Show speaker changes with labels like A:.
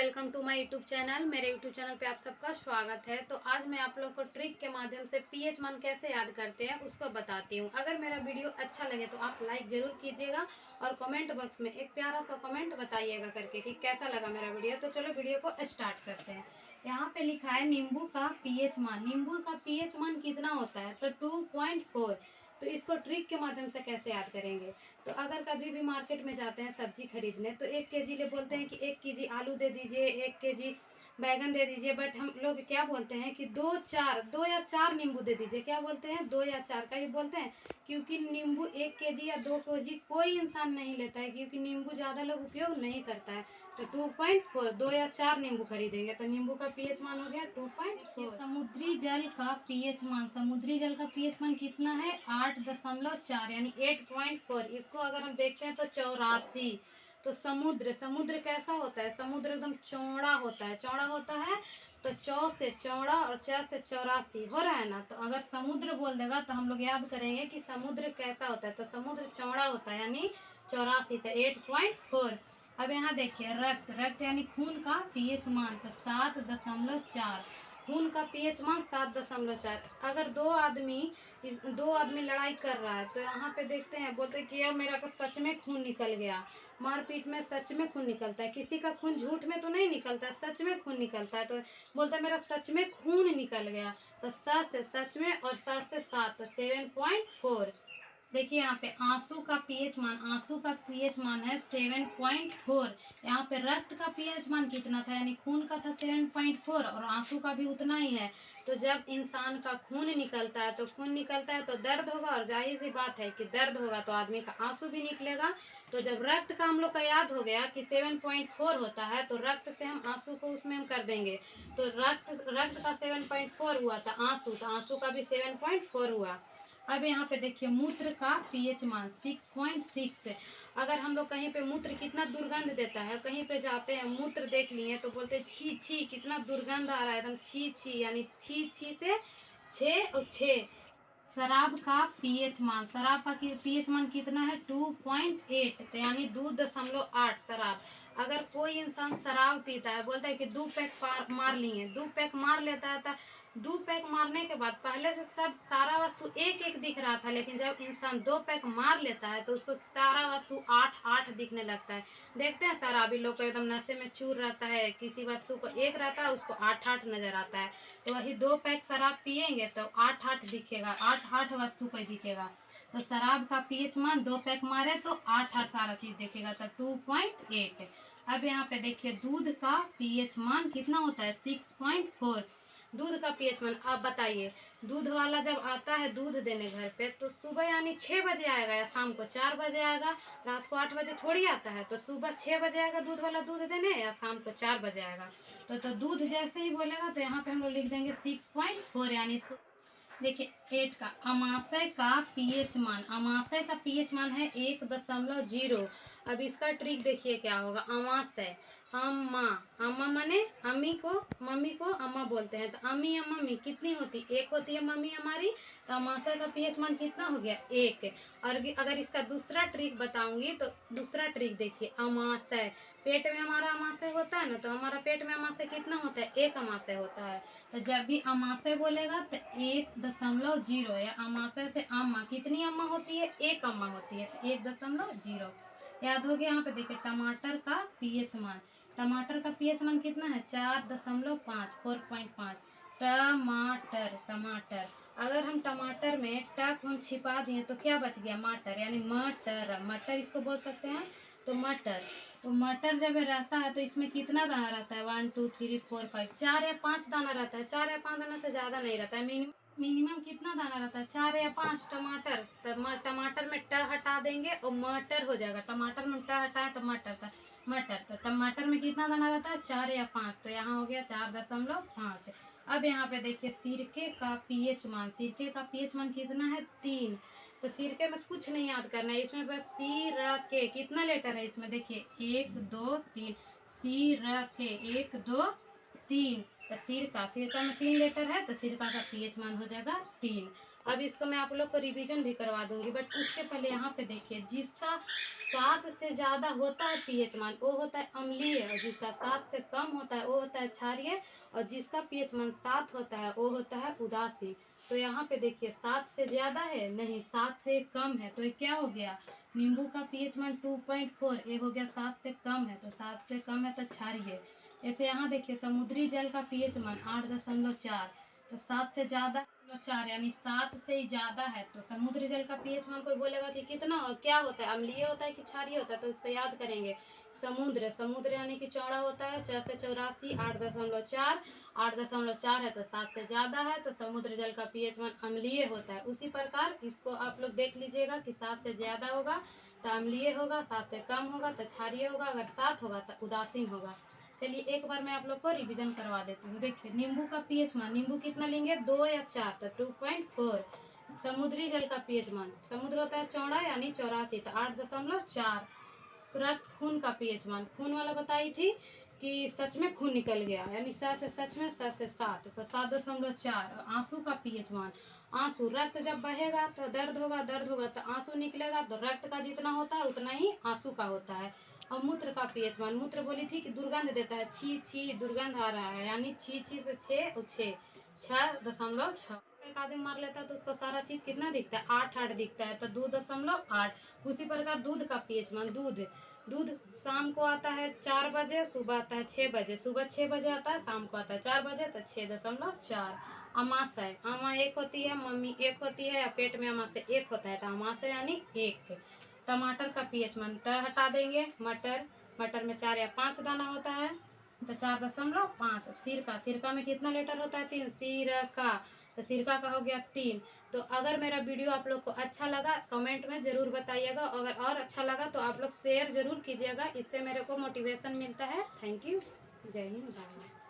A: Welcome to my YouTube channel. मेरे YouTube channel पे आप सबका स्वागत है। तो आज मैं आप लोग को ट्रिक के माध्यम से पीएच मान कैसे याद करते हैं उसको बताती हूँ। अगर मेरा वीडियो अच्छा लगे तो आप लाइक ज़रूर कीजिएगा और कमेंट बॉक्स में एक प्यारा सा कमेंट बताइएगा करके कि कैसा लगा मेरा वीडियो। तो चलो वीडियो को स्टार्ट करते हैं। यहाँ पे लिखा है नींबू का पीएच मान। नींबू का पीएच मान कितना होता है? तो 2.4। तो इसको ट्रिक के माध्यम से कैसे याद करेंगे? तो अगर कभी भी मार्केट में जाते हैं सब्जी खरीदने तो 1 केजी ले बोलते हैं कि 1 केजी आलू दे दीजिए, 1 केजी बैगन दे दीजिए। बट हम लोग क्या बोलते हैं कि दो या चार नींबू दे दीजिए। क्या बोलते हैं? 2 या 4 का ही बोलते हैं, क्योंकि नींबू 1 केजी या 2 केजी कोई इंसान नहीं लेता है, क्योंकि नींबू ज़्यादा लोग उपयोग नहीं करता है। तो 2.4, 2 या 4 नींबू खरीदेंगे तो नींबू का पीएच मान हो गया 2.4। समुद्री जल का पीएच मान, समुद्री जल का पीएच मान कितना है? 8.4 यानी 8.4। इसको अगर हम देखते हैं तो 84। तो समुद्र, समुद्र कैसा होता है? समुद्र एकदम चौड़ा होता है, चौड़ा होता है। तो चौ से चौड़ा और च से 84 हो रहा है ना। तो अगर समुद्र बोल देगा तो हम लोग याद करेंगे कि समुद्र कैसा होता है। तो समुद्र चौड़ा होता है यानी 84। तो 8.4। अब यहाँ देखिए रक्त, रक्त यानी खून का पीएच मान तो 7.4। खून का पीएच मान 7.4। अगर दो आदमी लड़ाई कर रहा है तो यहाँ पे देखते हैं, बोलते हैं कि यार मेरा तो सच में खून निकल गया। मारपीट में सच में खून निकलता है, किसी का खून झूठ में तो नहीं निकलता है, सच में खून निकलता है। तो बोलता है मेरा सच में खून निकल गया। तो स से सच में और स से 7 तो 7.4। देखिए यहाँ पे आंसू का पीएच मान, आंसू का पीएच मान है 7.4। यहाँ पे रक्त का पीएच मान कितना था? यानी खून का था 7.4 और आंसू का भी उतना ही है। तो जब इंसान का खून निकलता है तो खून निकलता है तो दर्द होगा, और जाहिर सी बात है कि दर्द होगा तो आदमी का आंसू भी निकलेगा। तो जब रक्त का हम लोग का याद हो गया कि 7.4 होता है तो रक्त से हम आंसू को उसमें हम कर देंगे। तो रक्त का 7.4 हुआ था आंसू, तो आंसू का भी 7.4 हुआ। अब यहाँ पे देखिए मूत्र का पीएच मान 6.6। अगर हम लोग कहीं पे मूत्र कितना दुर्गंध देता है, कहीं पे जाते हैं मूत्र देख लिए तो बोलते हैं छी छी कितना दुर्गंध आ रहा है, एकदम छी छी, यानी छी छी से 6 और 6। शराब का पीएच मान, शराब का पीएच मान कितना है? 2.8 तो यानी 2.8 शराब। अगर कोई इंसान शराब पीता है, बोलता है कि 2 पैक मार लिए, 2 पैक मार लेता है, तो 2 पैक मारने के बाद पहले से सब सारा वस्तु एक एक दिख रहा था, लेकिन जब इंसान 2 पैक मार लेता है तो उसको सारा वस्तु 8-8 दिखने लगता है। देखते हैं शराबी लोग को एकदम नशे में चूर रहता है, किसी वस्तु को एक रहता है उसको 8-8 नजर आता है। तो वही 2 पैक शराब पियेंगे तो 8-8 दिखेगा, 8-8 वस्तु को दिखेगा। तो शराब का पीएच मान 2 पैक मारे तो 8-8 सारा चीज दिखेगा, तो 2.8। अब यहाँ पे देखिए दूध का पीएच मान कितना होता है? 6.4। दूध का पीएच मान आप बताइए। दूध वाला जब आता है दूध देने घर पे तो सुबह यानी 6 बजे आएगा या शाम को 4 बजे आएगा? रात को 8 बजे थोड़ी आता है। तो सुबह 6 बजे आएगा दूध वाला दूध देने या शाम को 4 बजे आएगा? तो दूध जैसे ही बोलेगा तो यहाँ पे हम लोग लिख देंगे 6.4 यानी। देखिए 8 का अमाशय का पीएच मान, अमाशय का पीएच मान है 1.0। अब इसका ट्रिक देखिए क्या होगा। अमाशय, अम्मा, अम्मा माने अम्मी को, मम्मी को अम्मा बोलते हैं। तो अम्मी या मम्मी कितनी होती? 1 होती है मम्मी हमारी। तो अमाशय का पीएच मान कितना हो गया? 1। और अगर इसका दूसरा ट्रिक बताऊंगी तो दूसरा ट्रिक देखिए। अमाशय, पेट में हमारा अमाशय होता है ना, तो हमारा पेट में अमाशय कितना होता है? 1 अमाशय होता है। तो जब भी अमाशय बोलेगा तो 1.0 या अमाशय से अम्मा कितनी अम्मा होती है? 1 अम्मा होती है, तो 1.0 याद हो गया। यहाँ पे देखिए टमाटर का पीएच मान, टमाटर का पीएच मान कितना है? 4.5, 4.5। टमाटर, टमाटर, अगर हम टमाटर में ट को हम छिपा दिए तो क्या बच गया? मटर, यानी मटर, मटर इसको बोल सकते हैं। तो मटर, तो मटर जब रहता है तो इसमें कितना दाना रहता है? 1 2 3 4 5, 4 या 5 दाना रहता है। 4 या 5 दाना से ज़्यादा नहीं रहता है। मिनिमम कितना दाना रहता है? 4 या 5। टमाटर, टमाटर में ट हटा देंगे और मटर हो जाएगा। टमाटर में ट हटाए तो मटर था, मटर। तो टमाटर में कितना दाना रहता है? 4 या 5। तो यहाँ हो गया 4.5। अब यहाँ पे देखिए सिरके का पीएच मान, सिरके का पीएच मान कितना है? 3। तो सिरके में कुछ नहीं याद करना है, इसमें बस सिरके कितना लेटर है इसमें? देखिए 1 2 3, सिरके 1 2 3। तो सिरका, सिरका में 3 लेटर है तो सिरका का पीएच मान हो जाएगा 3। अब इसको मैं आप लोग को रिवीजन भी करवा दूंगी, बट उसके पहले यहाँ पे देखिए, जिसका 7 से ज़्यादा होता है पीएच मान वो होता है अम्लीय, और जिसका 7 से कम होता है वो होता है क्षारीय, और जिसका पीएच मान 7 होता है वो होता है उदासीन। तो यहाँ पे देखिए 7 से ज़्यादा है नहीं, 7 से कम है, तो ये क्या हो गया, नींबू का पीएच मान 2.4, ये हो गया 7 से कम है, तो 7 से कम है तो क्षारीय। ऐसे यहाँ देखिए समुद्री जल का पीएच मान 8.4, तो 7 से ज़्यादा 4 यानी 7 से ही ज़्यादा है, तो समुद्री जल का पीएच मान कोई बोलेगा कि कितना क्या होता है, अम्लीय होता है कि क्षारीय होता है, तो इसको याद करेंगे। समुद्र समुद्र यानी कि चौड़ा होता है, 6 से 84 8.4, 8.4 है तो 7 से ज़्यादा है, तो समुद्र जल का पीएच मान अम्लीय होता है। उसी प्रकार इसको आप लोग देख लीजिएगा कि 7 से ज़्यादा होगा तो अम्लीय होगा, 7 से कम होगा तो क्षारीय होगा, अगर 7 होगा तो उदासीन होगा। चलिए एक बार मैं आप लोग को रिवीजन करवा देती हूँ। देखिए नींबू का पीएच मान, नींबू कितना लेंगे 2 या 4 तो 2.4। समुद्री जल का पीएच मान, समुद्र होता है चौड़ा यानी 84 तो 8.4। रक्त खून का पीएच मान, खून वाला बताई थी कि सच में खून निकल गया यानी स से सच में, स से 7 तो 7.4। आंसू का पीएच मान, आंसू रक्त जब बहेगा तो दर्द होगा, दर्द होगा तो आंसू निकलेगा, तो रक्त का जितना होता है उतना ही आंसू का होता है। और मूत्र का पीएच मान, मूत्र बोली थी कि दुर्गंध देता है, छी छी दुर्गंध आ रहा है, यानी छी छी से 6 और 6.6। एक आदमी मार लेता है तो उसको सारा चीज कितना दिखता है, 8 दिखता है, तो 2.8। उसी प्रकार दूध का पीएच मान, दूध दूध शाम को आता है 4 बजे, सुबह आता है 6 बजे, सुबह 6 बजे आता है, शाम को आता है 4 बजे, तो 6.4। अमाशय, अमा एक होती है, मम्मी एक होती है, या पेट में अमाशय एक होता है, तो अमाशय यानी एक। टमाटर का पीएच मान, ट हटा देंगे, मटर मटर में 4 या 5 दाना होता है तो 4.5। सिरका, सिरका में कितना लीटर होता है, 3। सिरका, तो सिरका का हो गया 3। तो अगर मेरा वीडियो आप लोग को अच्छा लगा कमेंट में ज़रूर बताइएगा, अगर और अच्छा लगा तो आप लोग शेयर ज़रूर कीजिएगा, इससे मेरे को मोटिवेशन मिलता है। थैंक यू, जय हिंद, बाय।